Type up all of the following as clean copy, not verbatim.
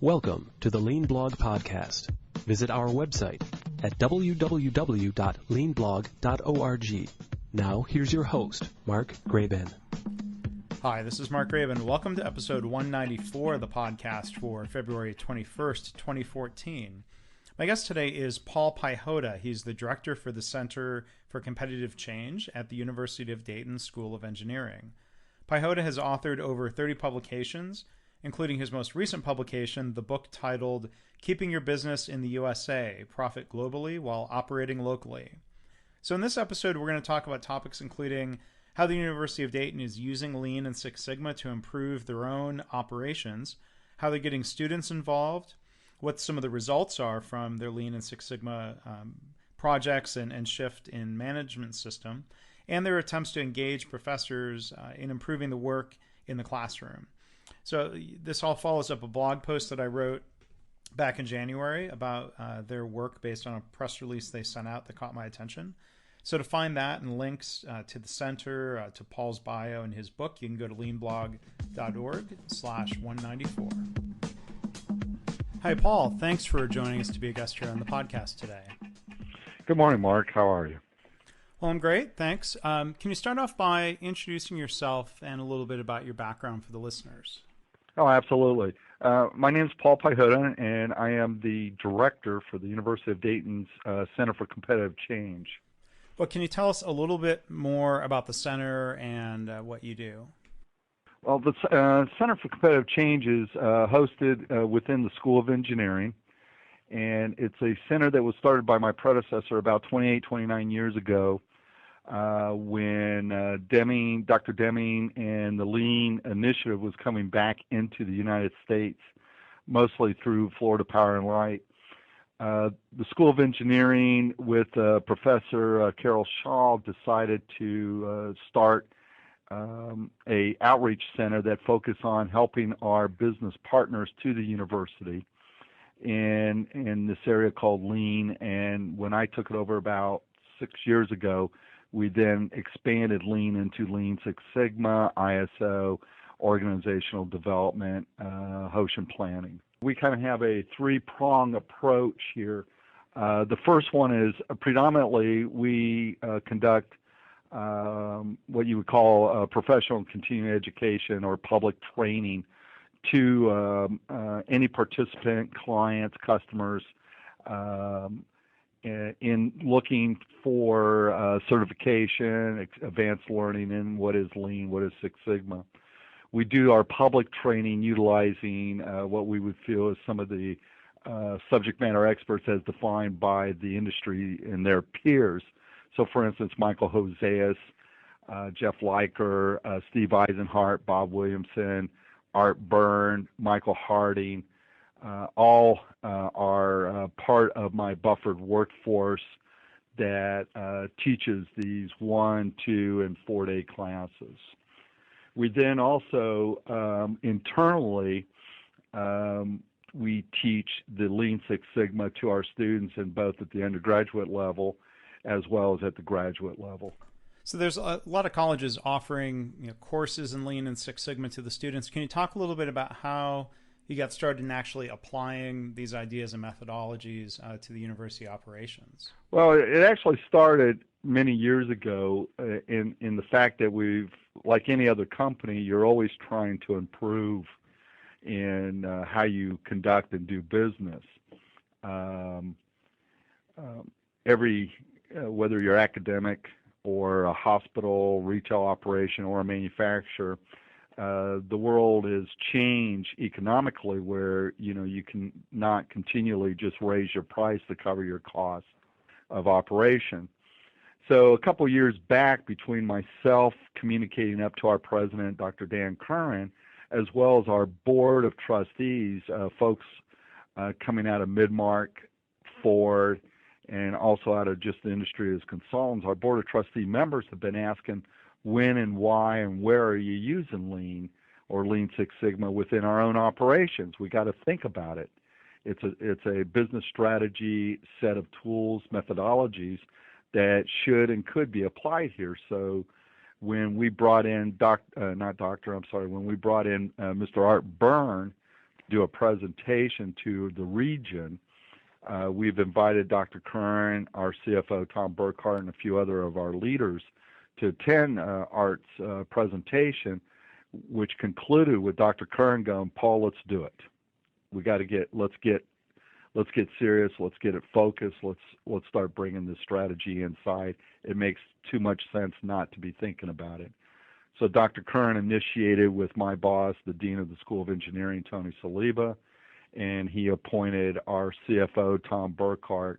Welcome to the Lean Blog Podcast. Visit our website at www.leanblog.org. Now, here's your host, Mark Graban. Hi, this is Mark Graban. Welcome to episode 194 of the podcast for February 21st, 2014. My guest today is Paul Piechota. He's the director for the Center for Competitive Change at the University of Dayton School of Engineering. Piechota has authored over 30 publications, including his most recent publication, the book titled Keeping Your Business in the USA, Profit Globally While Operating Locally. So in this episode, we're going to talk about topics including how the University of Dayton is using Lean and Six Sigma to improve their own operations, how they're getting students involved, what some of the results are from their Lean and Six Sigma projects and shift in management system, and their attempts to engage professors in improving the work in the classroom. So this all follows up a blog post that I wrote back in January about their work based on a press release they sent out that caught my attention. So to find that and links to the center, to Paul's bio and his book, you can go to leanblog.org/194. Hi, Paul. Thanks for joining us to be a guest here on the podcast today. Good morning, Mark. How are you? Well, I'm great. Thanks. Can you start off by introducing yourself and a little bit about your background for the listeners? Oh, absolutely. My name is Paul Piechota, and I am the director for the University of Dayton's Center for Competitive Change. Well, can you tell us a little bit more about the center and what you do? Well, the Center for Competitive Change is hosted within the School of Engineering, and it's a center that was started by my predecessor about 28, 29 years ago when Dr. Deming and the Lean Initiative was coming back into the United States, mostly through Florida Power and Light. The School of Engineering with Professor Carol Shaw decided to start a outreach center that focused on helping our business partners to the university in this area called Lean. And when I took it over about 6 years ago, we then expanded Lean into Lean Six Sigma, ISO, organizational development, Hoshin planning. We kind of have a three-prong approach here. The first one is predominantly we conduct what you would call professional and continuing education or public training to any participant, clients, customers, in looking for certification, advanced learning in what is Lean, what is Six Sigma. We do our public training utilizing what we would feel is some of the subject matter experts as defined by the industry and their peers. So for instance, Michael Hoseas, Jeff Leiker, Steve Eisenhart, Bob Williamson, Art Byrne, Michael Harding, all are part of my buffered workforce that teaches these 1-, 2-, and 4-day classes. We then also internally we teach the Lean Six Sigma to our students in both at the undergraduate level as well as at the graduate level. So there's a lot of colleges offering courses in Lean and Six Sigma to the students. Can you talk a little bit about how you got started in actually applying these ideas and methodologies to the university operations? Well, it actually started many years ago in the fact that like any other company, you're always trying to improve in how you conduct and do business. Whether you're academic or a hospital, retail operation, or a manufacturer, the world has changed economically where you can not continually just raise your price to cover your cost of operation. So a couple of years back, between myself communicating up to our president, Dr. Dan Curran, as well as our board of trustees, folks coming out of Midmark, Ford, and also out of just the industry as consultants, our board of trustee members have been asking when and why and where are you using Lean or Lean Six Sigma within our own operations. We got to think about it. It's a business strategy set of tools, methodologies that should and could be applied here. So when we brought in when we brought in Mr. Art Byrne do a presentation to the region. We've invited Dr. Curran, our CFO Tom Burkhart, and a few other of our leaders to attend Art's presentation, which concluded with Dr. Curran going, "Paul, let's do it. We got to let's get serious. Let's get it focused. Let's start bringing this strategy inside. It makes too much sense not to be thinking about it." So Dr. Curran initiated with my boss, the Dean of the School of Engineering, Tony Saliba, and he appointed our CFO, Tom Burkhart,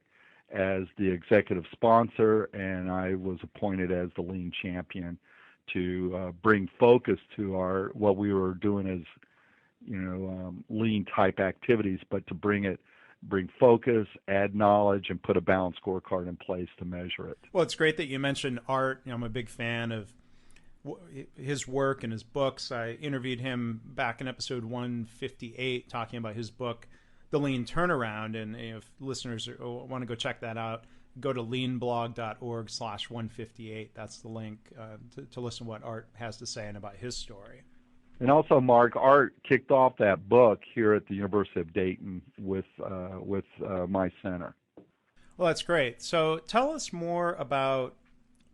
as the executive sponsor, and I was appointed as the lean champion to bring focus to what we were doing as lean type activities, but to bring focus, add knowledge, and put a balanced scorecard in place to measure it. Well, it's great that you mentioned Art. I'm a big fan of his work and his books. I interviewed him back in episode 158 talking about his book, The Lean Turnaround. And if listeners want to go check that out, go to leanblog.org/158. That's the link to listen to what Art has to say and about his story. And also, Mark, Art kicked off that book here at the University of Dayton with my center. Well, that's great. So tell us more about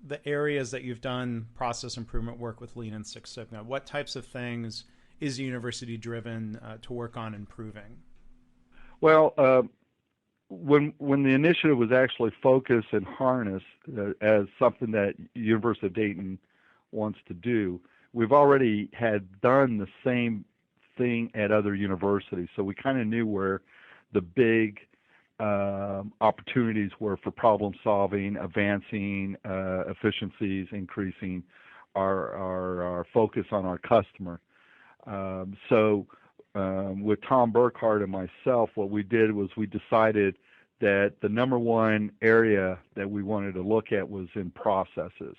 the areas that you've done process improvement work with Lean and Six Sigma. What types of things is the university driven to work on improving? Well, when the initiative was actually focused and harnessed as something that University of Dayton wants to do, we've already had done the same thing at other universities. So we kind of knew where the big opportunities were for problem solving, advancing efficiencies, increasing our focus on our customer. So with Tom Burkhart and myself, what we did was we decided that the number one area that we wanted to look at was in processes.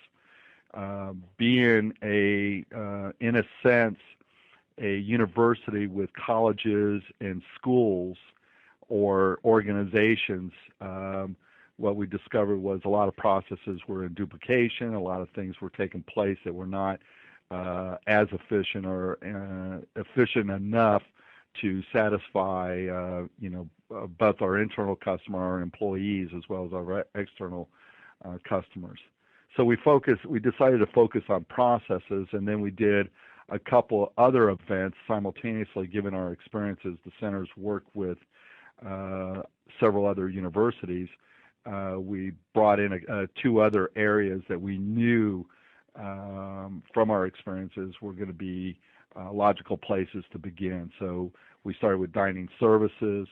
Being in a sense, a university with colleges and schools or organizations, what we discovered was a lot of processes were in duplication, a lot of things were taking place that were not as efficient or efficient enough to satisfy both our internal customer, our employees, as well as our external customers. So we decided to focus on processes, and then we did a couple other events simultaneously. Given our experiences, the centers work with several other universities. We brought in two other areas that we knew from our experiences were going to be logical places to begin. So we started with dining services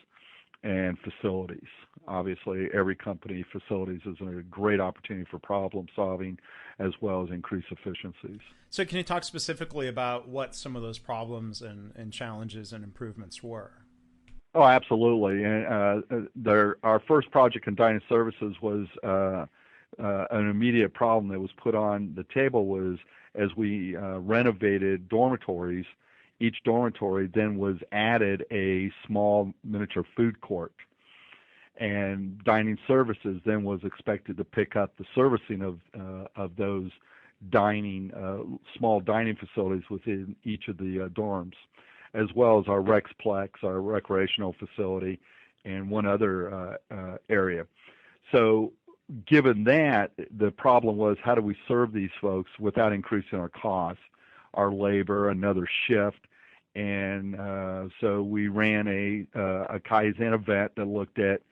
and facilities. Obviously, every company, facilities is a great opportunity for problem solving as well as increased efficiencies. So can you talk specifically about what some of those problems and challenges and improvements were? Oh, absolutely. And our first project in dining services was an immediate problem that was put on the table was as we renovated dormitories, each dormitory then was added a small miniature food court. And dining services then was expected to pick up the servicing of those small dining facilities within each of the dorms, as well as our Rexplex, our recreational facility, and one other area. So given that, the problem was how do we serve these folks without increasing our costs, our labor, another shift. And so we ran a Kaizen event that looked at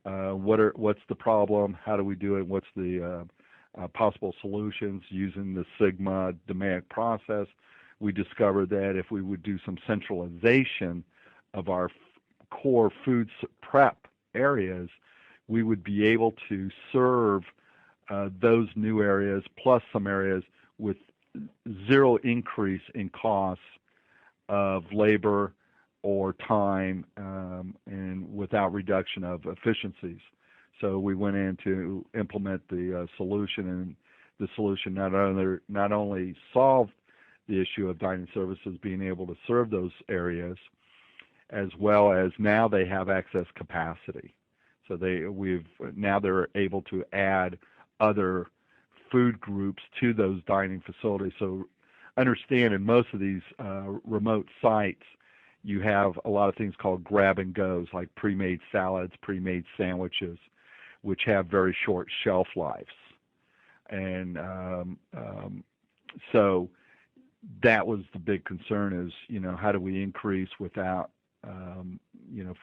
what's the problem, how do we do it, what's the possible solutions using the Sigma DMAIC process. We discovered that if we would do some centralization of our core food prep areas, we would be able to serve those new areas plus some areas with zero increase in costs of labor or time and without reduction of efficiencies. So we went in to implement the solution, and the solution not only solved the issue of dining services being able to serve those areas, as well as now they have excess capacity. So they're able to add other food groups to those dining facilities. So understand in most of these remote sites, you have a lot of things called grab and goes, like pre-made salads, pre-made sandwiches, which have very short shelf lives. And so that was the big concern is, how do we increase without,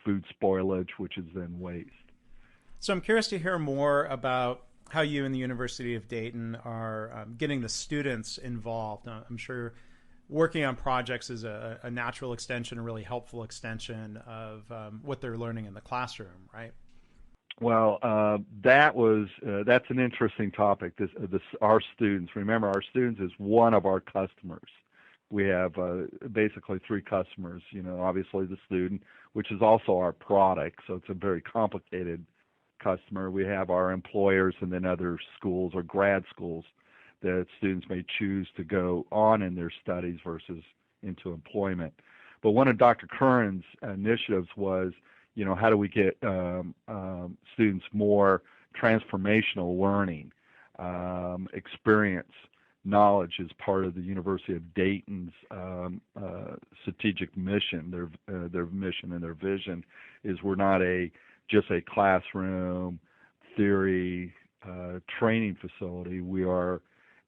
food spoilage, which is then waste. So I'm curious to hear more about how you and the University of Dayton are getting the students involved. I'm sure working on projects is a natural extension, a really helpful extension of what they're learning in the classroom, right? Well, that's an interesting topic. Our students. Remember, our students is one of our customers. We have basically three customers. Obviously the student, which is also our product, so it's a very complicated customer. We have our employers, and then other schools or grad schools that students may choose to go on in their studies versus into employment. But one of Dr. Curran's initiatives was, how do we get students more transformational learning, experience, knowledge is part of the University of Dayton's strategic mission. Their mission and their vision is we're not just a classroom theory training facility. We are,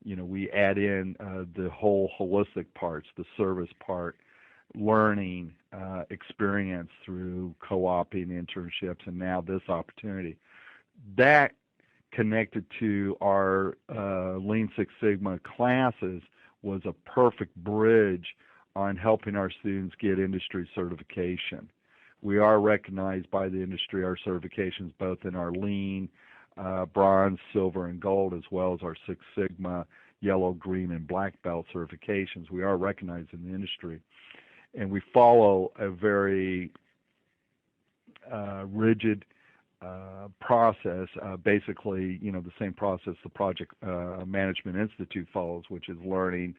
we add in the whole holistic parts, the service part, learning, experience through co-oping, internships, and now this opportunity. That connected to our Lean Six Sigma classes was a perfect bridge on helping our students get industry certification. We are recognized by the industry, our certifications, both in our Lean, bronze, silver, and gold, as well as our Six Sigma, yellow, green, and black belt certifications. We are recognized in the industry. And we follow a very rigid process, basically, the same process the Project Management Institute follows, which is learning,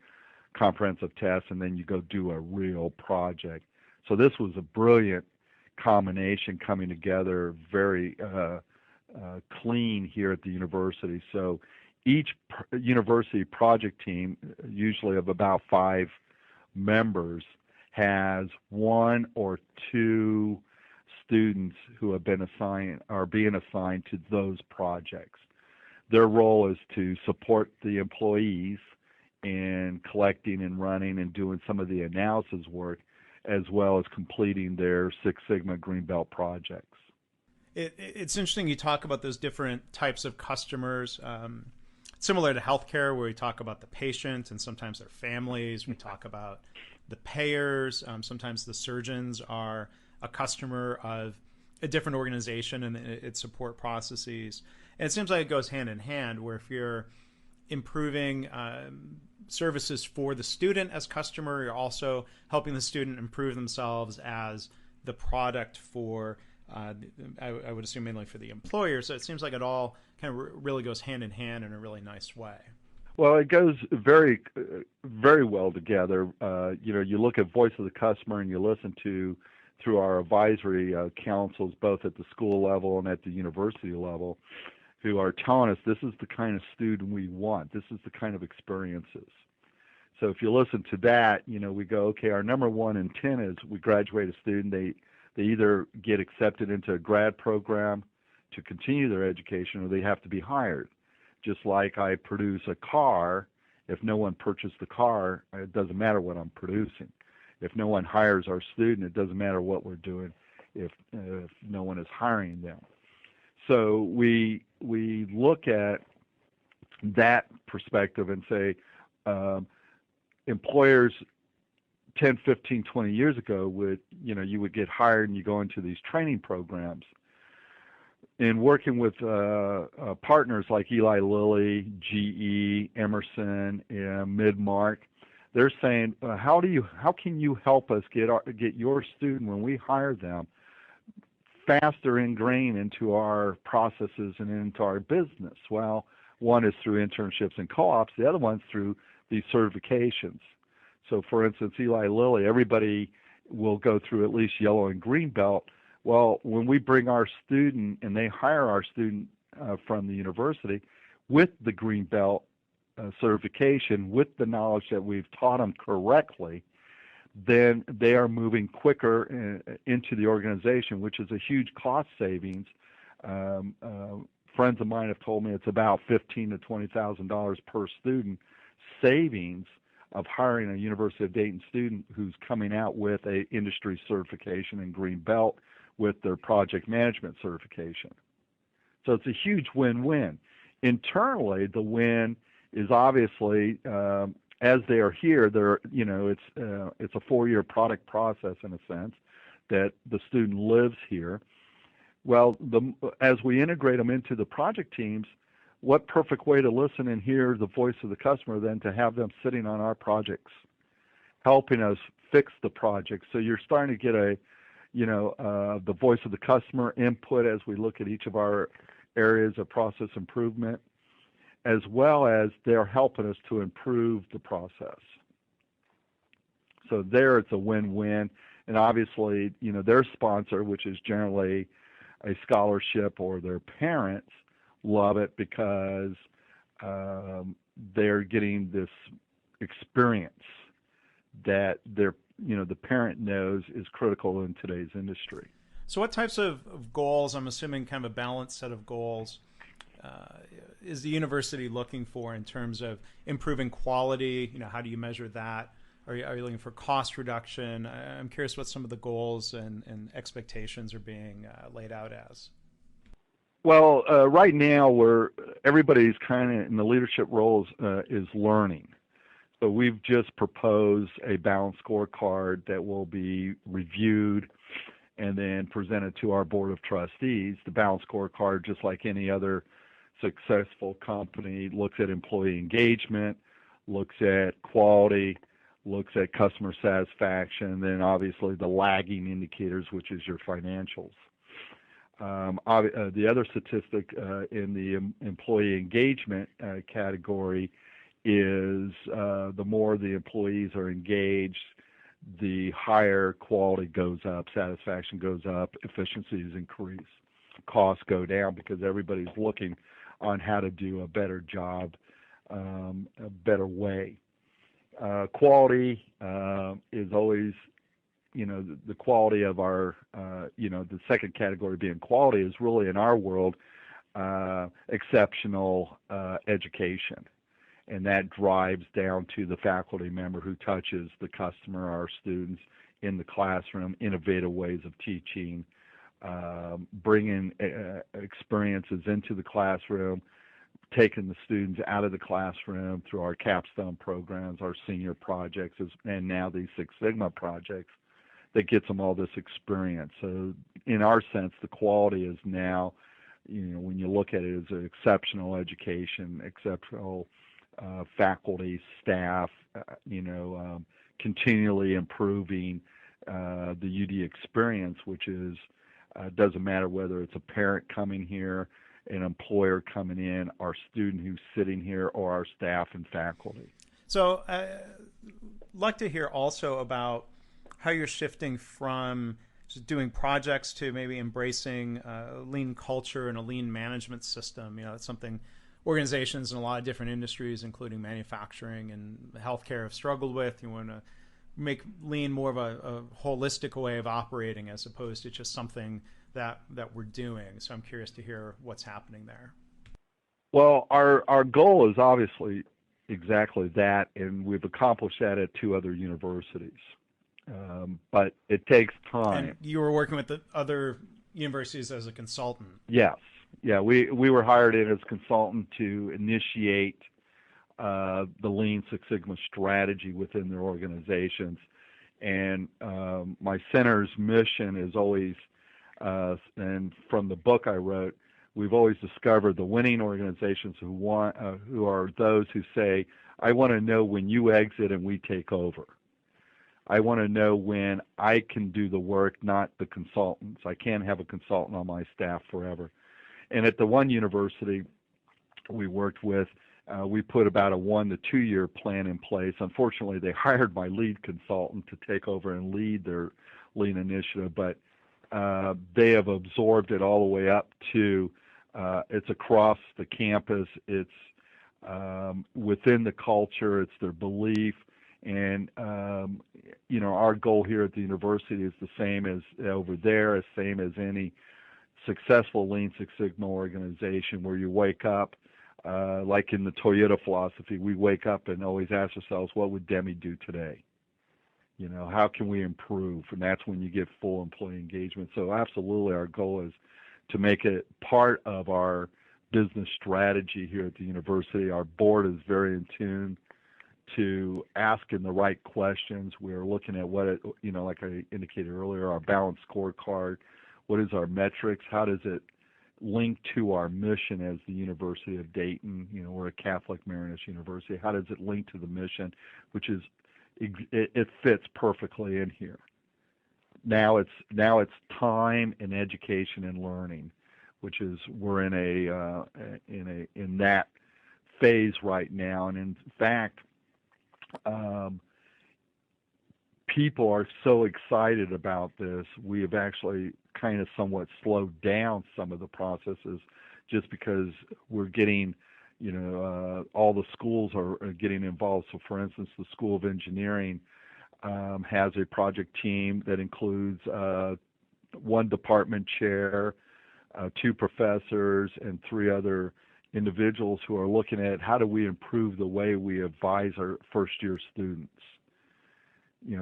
comprehensive tests, and then you go do a real project. So this was a brilliant combination coming together, very clean here at the university. So each university project team, usually of about 5 members, has 1 or 2 students who have been assigned, are being assigned to those projects. Their role is to support the employees in collecting and running and doing some of the analysis work, as well as completing their Six Sigma Green Belt projects. It's interesting you talk about those different types of customers, similar to healthcare, where we talk about the patient and sometimes their families. We talk about the payers. Sometimes the surgeons are a customer of a different organization and its support processes. And it seems like it goes hand in hand, where if you're improving services for the student as customer, you're also helping the student improve themselves as the product for, I would assume mainly for the employer. So it seems like it all kind of really goes hand in hand in a really nice way. Well, it goes very, very well together. You look at voice of the customer and you listen to, through our advisory councils, both at the school level and at the university level, who are telling us this is the kind of student we want. This is the kind of experiences. So if you listen to that, we go, okay, our number 1 intent is we graduate a student. They either get accepted into a grad program to continue their education, or they have to be hired. Just like I produce a car, if no one purchased the car, it doesn't matter what I'm producing. If no one hires our student, it doesn't matter what we're doing if no one is hiring them. So we look at that perspective and say, employers 10, 15, 20 years ago you would get hired and you go into these training programs. In working with partners like Eli Lilly, GE, Emerson, and Midmark, they're saying, how can you help us get your student, when we hire them, faster ingrained into our processes and into our business? Well, one is through internships and co-ops. The other one's through these certifications. So, for instance, Eli Lilly, everybody will go through at least yellow and green belt. Well, when we bring our student and they hire our student from the university with the green belt certification, with the knowledge that we've taught them correctly, then they are moving quicker into the organization, which is a huge cost savings. Friends of mine have told me it's about $15,000 to $20,000 per student savings of hiring a University of Dayton student who's coming out with a industry certification in Green Belt with their project management certification. So it's a huge win-win. Internally, the win is obviously as they are here, it's a 4-year product process in a sense that the student lives here. Well, as we integrate them into the project teams, what perfect way to listen and hear the voice of the customer than to have them sitting on our projects, helping us fix the project. So you're starting to get the voice of the customer input as we look at each of our areas of process improvement, as well as they're helping us to improve the process. So there it's a win-win. And obviously, their sponsor, which is generally a scholarship, or their parents love it because they're getting this experience that the parent knows is critical in today's industry. So what types of goals, I'm assuming kind of a balanced set of goals, is the university looking for in terms of improving quality? How do you measure that? Are you looking for cost reduction? I'm curious what some of the goals and expectations are being laid out as. Well, right now everybody's kind of in the leadership roles is learning. So we've just proposed a balanced scorecard that will be reviewed and then presented to our board of trustees. The balanced scorecard, just like any other successful company, looks at employee engagement, looks at quality, looks at customer satisfaction, and then obviously the lagging indicators, which is your financials. The other statistic in the employee engagement category is the more the employees are engaged, the higher quality goes up, satisfaction goes up, efficiencies increase, costs go down because everybody's looking on how to do a better job, a better way. Quality is always, the quality of our, the second category being quality is really in our world exceptional education. And that drives down to the faculty member who touches the customer, our students, in the classroom, innovative ways of teaching, bringing experiences into the classroom, taking the students out of the classroom through our capstone programs, our senior projects, and now these Six Sigma projects that gets them all this experience. So in our sense, the quality is now, when you look at it, is an exceptional education, exceptional faculty, staff, continually improving the UD experience, which is doesn't matter whether it's a parent coming here, an employer coming in, our student who's sitting here, or our staff and faculty. So I'd like to hear also about how you're shifting from just doing projects to maybe embracing a lean culture and a lean management system. It's something organizations in a lot of different industries, including manufacturing and healthcare, have struggled with. You want to make lean more of a holistic way of operating as opposed to just something that we're doing. So I'm curious to hear what's happening there. Well, our goal is obviously exactly that, and we've accomplished that at 2 other universities. But it takes time. And you were working with the other universities as a consultant. Yes. Yeah, we were hired in as consultant to initiate the Lean Six Sigma strategy within their organizations. And my center's mission is always, and from the book I wrote, we've always discovered the winning organizations who are those who say, I want to know when you exit and we take over. I want to know when I can do the work, not the consultants. I can't have a consultant on my staff forever. And at the one university we worked with, we put about a 1 to 2 year plan in place. Unfortunately, they hired my lead consultant to take over and lead their lean initiative, but they have absorbed it all the way up to it's across the campus, it's within the culture, it's their belief, And our goal here at the university is the same as over there, as same as any successful Lean Six Sigma organization, where you wake up, like in the Toyota philosophy, we wake up and always ask ourselves, what would Demi do today? How can we improve? And that's when you get full employee engagement. So absolutely our goal is to make it part of our business strategy here at the university. Our board is very in to asking the right questions. We're looking at what like I indicated earlier, our balanced scorecard. What is our metrics? How does it link to our mission as the University of Dayton? We're a Catholic Maronist university. How does it link to the mission, which is it fits perfectly in here. Now it's time and education and learning, which is we're in that phase right now. And in fact, people are so excited about this. We have actually kind of somewhat slowed down some of the processes just because we're getting, all the schools are getting involved. So for instance, the School of Engineering has a project team that includes one department chair, 2 professors, and 3 other individuals who are looking at how do we improve the way we advise our first-year students.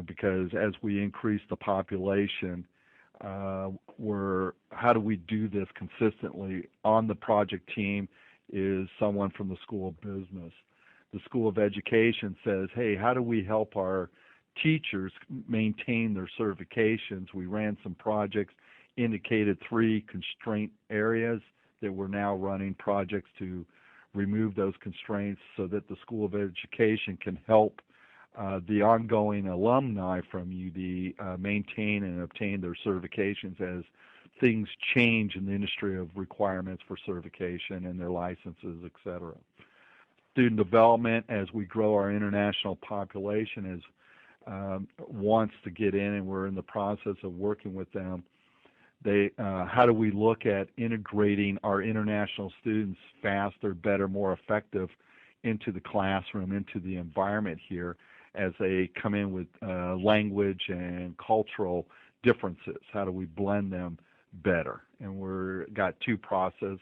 Because as we increase the population, how do we do this consistently? On the project team is someone from the School of Business. The School of Education says, hey, how do we help our teachers maintain their certifications? We ran some projects, indicated 3 constraint areas that we're now running projects to remove those constraints so that the School of Education can help the ongoing alumni from UD maintain and obtain their certifications as things change in the industry of requirements for certification and their licenses, et cetera. Student development, as we grow our international population, wants to get in, and we're in the process of working with them. How do we look at integrating our international students faster, better, more effective into the classroom, into the environment here as they come in with language and cultural differences? How do we blend them better? And we're got 2 processes.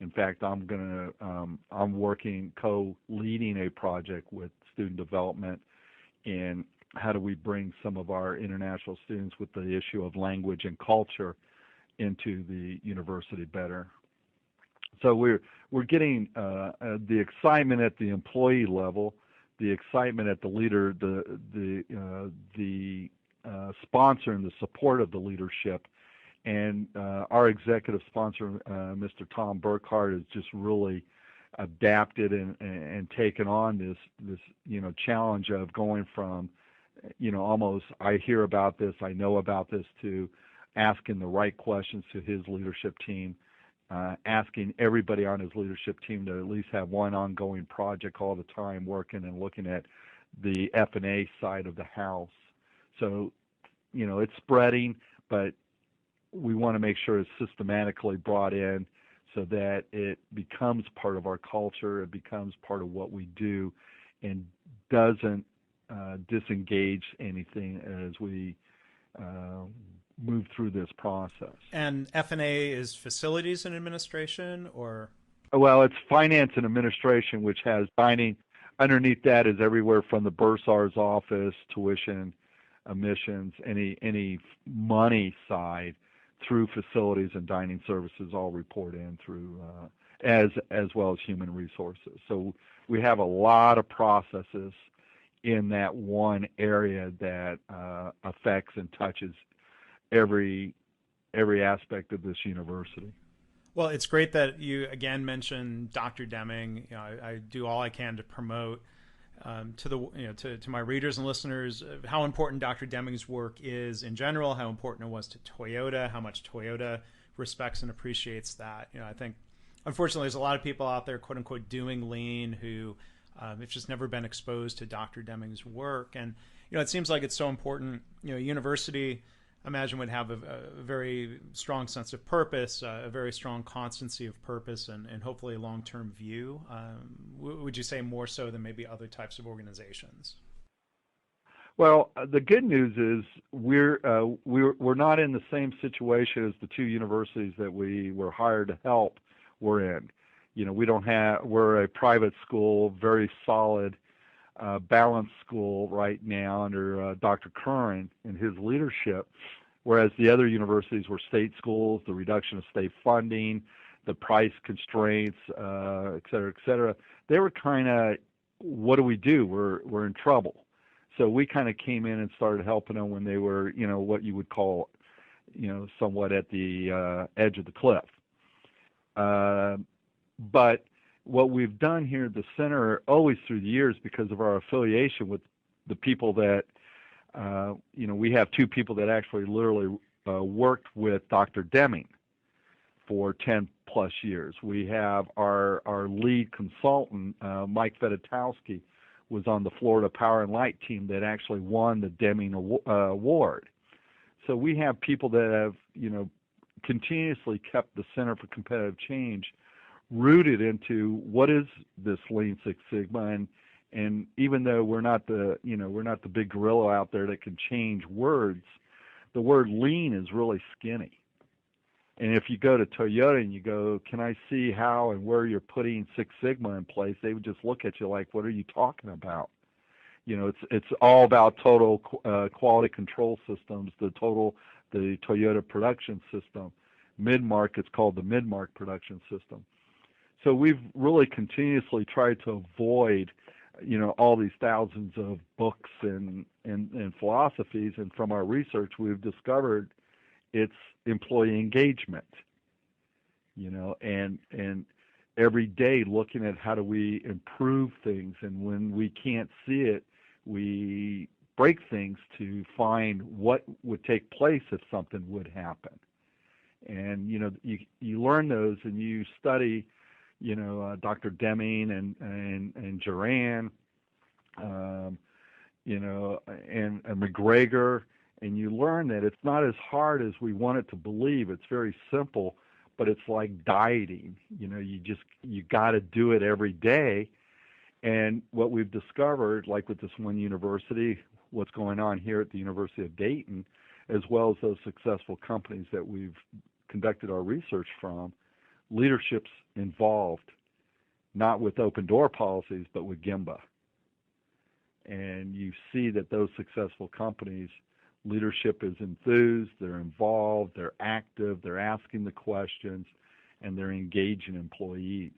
In fact, I'm co-leading a project with student development in how do we bring some of our international students with the issue of language and culture into the university better. So we're getting the excitement at the employee level, the excitement at the leader, the sponsor and the support of the leadership, and our executive sponsor, Mr. Tom Burkhardt, has just really adapted and taken on this challenge of going from almost I hear about this, I know about this, to asking the right questions to his leadership team, asking everybody on his leadership team to at least have one ongoing project all the time, working and looking at the F&A side of the house. So, it's spreading, but we want to make sure it's systematically brought in so that it becomes part of our culture, it becomes part of what we do, and doesn't disengage anything as we move through this process. And F&A is facilities and administration, or? Well, it's finance and administration, which has dining. Underneath that is everywhere from the bursar's office, tuition, admissions, any money side through facilities and dining services all report in through as well as human resources. So we have a lot of processes in that one area that affects and touches every aspect of this university. Well, it's great that you again mentioned Dr. Deming. I do all I can to promote to my readers and listeners how important Dr. Deming's work is in general, how important it was to Toyota, how much Toyota respects and appreciates that. I think unfortunately there's a lot of people out there, quote unquote, doing lean who have just never been exposed to Dr. Deming's work. And it seems like it's so important. University, I imagine, would have a very strong sense of purpose, a very strong constancy of purpose, and hopefully a long-term view. Would you say more so than maybe other types of organizations? Well, the good news is we're not in the same situation as the two universities that we were hired to help were in. We're a private school, very solid, balanced school right now under Dr. Curran and his leadership, whereas the other universities were state schools, the reduction of state funding, the price constraints, et cetera, et cetera. They were kind of, what do we do? We're in trouble. So we kind of came in and started helping them when they were, what you would call, somewhat at the edge of the cliff. But what we've done here at the center, always through the years, because of our affiliation with the people that, we have two people that actually literally worked with Dr. Deming for 10 plus years. We have our lead consultant, Mike Fedotowski, was on the Florida Power and Light team that actually won the Deming Award. So we have people that have, continuously kept the Center for Competitive Change rooted into what is this Lean Six Sigma, and even though we're not the big gorilla out there that can change words, the word lean is really skinny. And if you go to Toyota and you go, can I see how and where you're putting Six Sigma in place, they would just look at you like, what are you talking about? It's all about total quality control systems, the Toyota production system. Mid-mark, it's called the Mid-mark production system. So we've really continuously tried to avoid, all these thousands of books and philosophies. And from our research, we've discovered it's employee engagement, and every day looking at how do we improve things. And when we can't see it, we break things to find what would take place if something would happen. And, you learn those and you study, Dr. Deming and Duran, and McGregor, and you learn that it's not as hard as we want it to believe. It's very simple, but it's like dieting. You got to do it every day. And what we've discovered, like with this one university, what's going on here at the University of Dayton, as well as those successful companies that we've conducted our research from, leadership's involved, not with open door policies, but with GIMBA. And you see that those successful companies, leadership is enthused, they're involved, they're active, they're asking the questions, and they're engaging employees.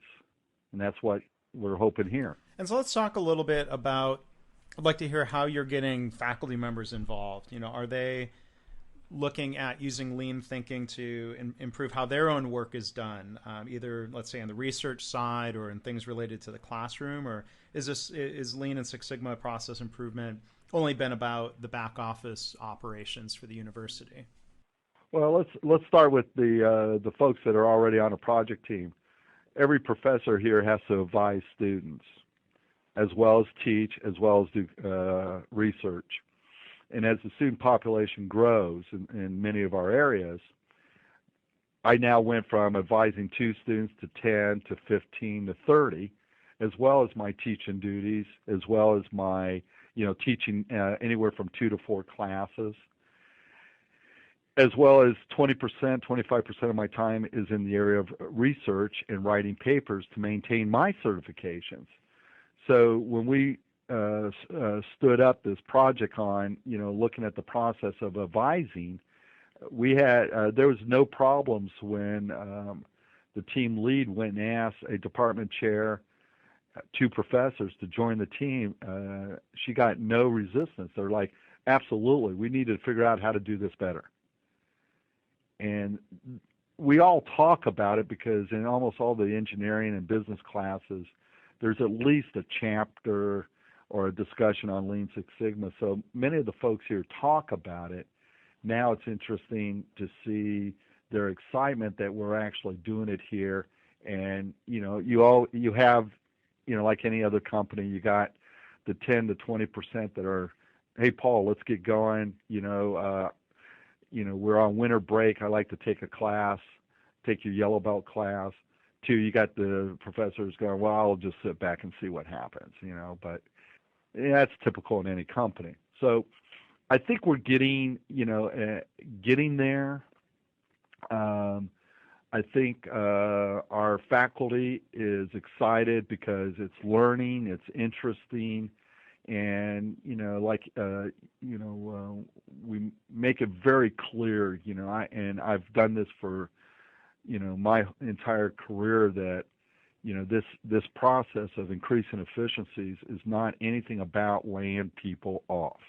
And that's what we're hoping here. And so let's talk a little bit about, I'd like to hear how you're getting faculty members involved. Are they looking at using lean thinking to improve how their own work is done, either, let's say, on the research side or in things related to the classroom? Or is Lean and Six Sigma process improvement only been about the back office operations for the university? Well, let's start with the folks that are already on a project team. Every professor here has to advise students, as well as teach, as well as do research. And as the student population grows in many of our areas, I now went from advising 2 students to 10 to 15 to 30, as well as my teaching duties, as well as my teaching anywhere from 2 to 4 classes, as well as 20%, 25% of my time is in the area of research and writing papers to maintain my certifications. So when we stood up this project on, looking at the process of advising, we had there was no problems when the team lead went and asked a department chair, 2 professors to join the team. She got no resistance. They're like, absolutely, we need to figure out how to do this better. And we all talk about it because in almost all the engineering and business classes, there's at least a chapter or a discussion on Lean Six Sigma. So many of the folks here talk about it. Now it's interesting to see their excitement that we're actually doing it here. And, you have, like any other company, you got the 10 to 20% that are, hey, Paul, let's get going. We're on winter break. I like to take a class, take your yellow belt class. 2, you got the professors going, well, I'll just sit back and see what happens, but that's typical in any company. So I think we're getting there. I think our faculty is excited because it's learning, it's interesting, and we make it very clear. I've done this for my entire career, that this process of increasing efficiencies is not anything about laying people off.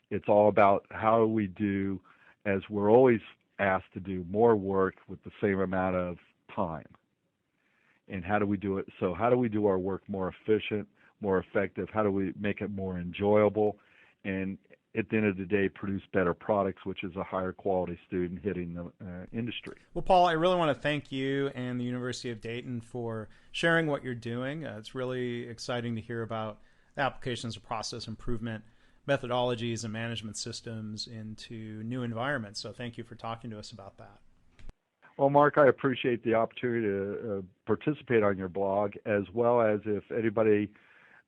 It's all about how do we do, as we're always asked to do, more work with the same amount of time. And how do we do it? So how do we do our work more efficient, more effective? How do we make it more enjoyable? And at the end of the day, produce better products, which is a higher quality student hitting the industry. Well, Paul, I really want to thank you and the University of Dayton for sharing what you're doing. It's really exciting to hear about the applications of process improvement methodologies and management systems into new environments. So thank you for talking to us about that. Well, Mark, I appreciate the opportunity to participate on your blog, as well as if anybody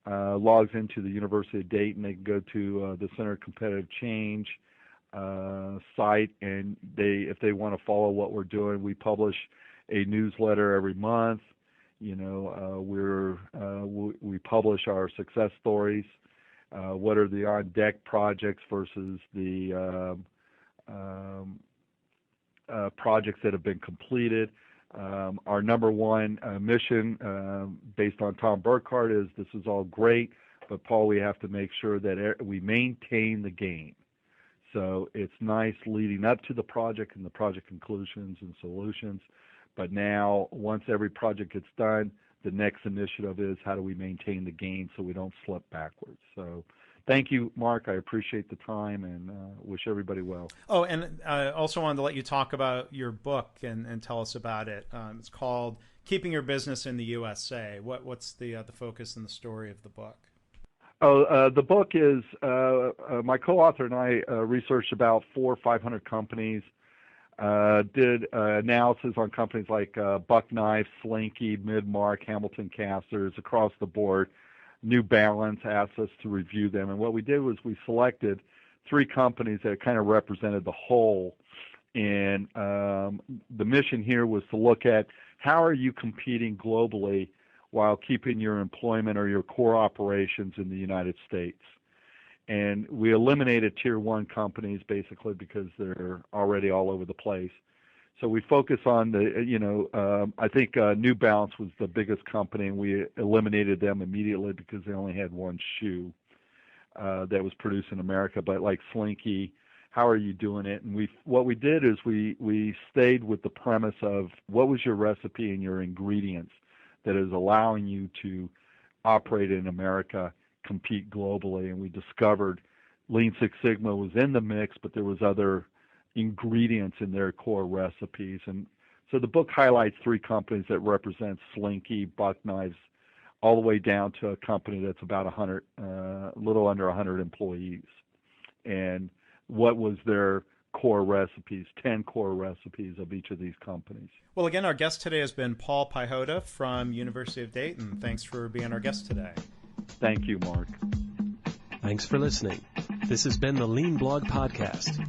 logs into the University of Dayton, they can go to the Center of Competitive Change site, and if they want to follow what we're doing, we publish a newsletter every month. We publish our success stories. What are the on-deck projects versus the projects that have been completed. Our number one mission, based on Tom Burkhardt, is this is all great, but Paul, we have to make sure that we maintain the game. So it's nice leading up to the project and the project conclusions and solutions, but now once every project gets done, the next initiative is how do we maintain the game so we don't slip backwards. So thank you, Mark. I appreciate the time and wish everybody well. Oh, and I also wanted to let you talk about your book and tell us about it. It's called Keeping Your Business in the USA. What's the focus and the story of the book? The book is, my co-author and I researched about 400 or 500 companies, did analysis on companies like Buck Knife, Slinky, Midmark, Hamilton Casters, across the board. New Balance asked us to review them, and what we did was we selected 3 companies that kind of represented the whole, and the mission here was to look at how are you competing globally while keeping your employment or your core operations in the United States. And we eliminated Tier 1 companies basically because they're already all over the place. So we focus on I think New Balance was the biggest company, and we eliminated them immediately because they only had one shoe that was produced in America. But like Slinky, how are you doing it? And what we did is we stayed with the premise of what was your recipe and your ingredients that is allowing you to operate in America, compete globally. And we discovered Lean Six Sigma was in the mix, but there was other ingredients in their core recipes. And so the book highlights 3 companies that represent Slinky, Buck Knives, all the way down to a company that's about 100, a little under 100 employees. And what was their core recipes, 10 core recipes of each of these companies. Well, again, our guest today has been Paul Piechota from University of Dayton. Thanks for being our guest today. Thank you, Mark. Thanks for listening. This has been the Lean Blog Podcast.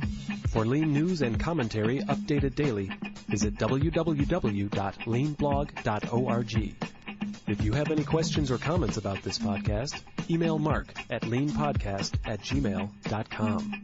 For Lean news and commentary updated daily, visit www.leanblog.org. If you have any questions or comments about this podcast, email Mark at leanpodcast@gmail.com.